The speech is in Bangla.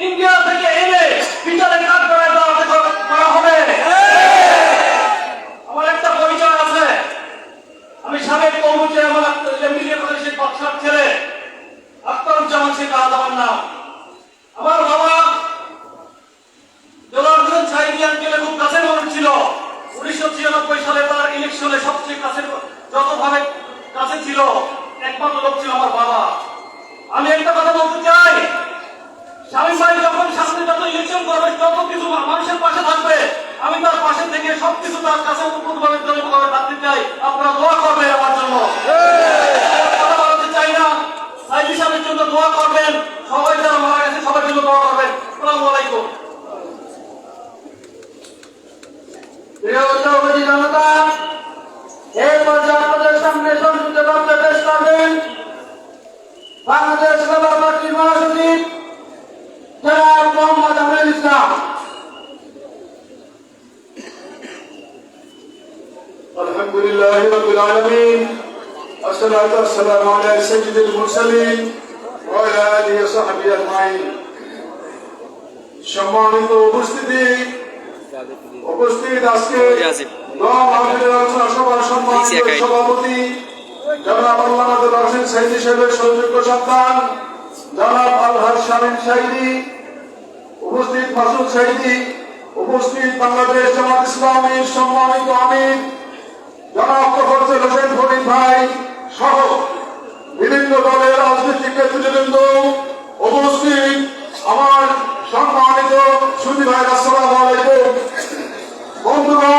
ইন্ডিয়া থেকে এনে বিচারে কাজ করা হবে। আমার একটা পরিচয় আছে, আমি সাবেক কৌমুচে আমার মিলিয়ে প্রদেশের বাদশার ছেলে আখতারুজ্জামান শেখ আমার নাম। আমার বাবা জলালুদ্দিন সাইদি আঙ্কেলের খুব কাছের মানুষ ছিল। 1996 সালে তার ইলেকশনে সবচেয়ে কাছের, যতভাবে কাছে ছিল একমাত্র লোক ছিল আমার বাবা। আমি একটা কথা বলতে চাই, শামীম ভাই যখন সামনে যত ইলেকশন করবে তত কিছু মানুষের পাশে থাকবে, আমি তার পাশে থেকে সবকিছু তার কাছে উপকূলভাবে জনগণের রাখতে চাই। আপনারা দোয়া করবেন আমার জন্য, কথা বলতে চাই না। সাইদি সাহেবের জন্য দোয়া করবেন, সবাই যারা মারা গেছে সবার জন্য দোয়া করবেন। আসসালামু আলাইকুম। প্রিয় সভাপতি জনতা, এই পর্যায়ে আপনাদের সামনে সংযুক্ত বক্তব্য পেশ করবেন বাংলাদেশ লেবার পার্টির মহাসচিব জনাব মোহাম্মদ আমিনুল ইসলাম। আলহামদুলিল্লাহ রাব্বিল আলামিন, আসসালাতু ওয়াসসালামু আলা সাইয়্যিদিল মুরসালিন ওয়া আলা আলিহি ওয়া সাহবিহি আজমাইন। সম্মানিত উপস্থিত আজকে আলোচনা সভার সম্মানিত সভাপতি জনাব আল্লামা আব্দুল হোসেন সাইদি সাহেবের সৌযোগ্য সন্তান জনাব আলহাজ শামীম সাইদি, উপস্থিত মাসুদ সাইদি, উপস্থিত বাংলাদেশ জামাত ইসলামীর সম্মানিত আমির জনাব তোফাজ্জল হোসেন ফরিদ ভাই সহ বিভিন্ন দলের রাজনৈতিক নেতৃবৃন্দ, উপস্থিত আমার সম্মানিত সুধী ভাই, আসসালামু আলাইকুম। বন্ধুগণ,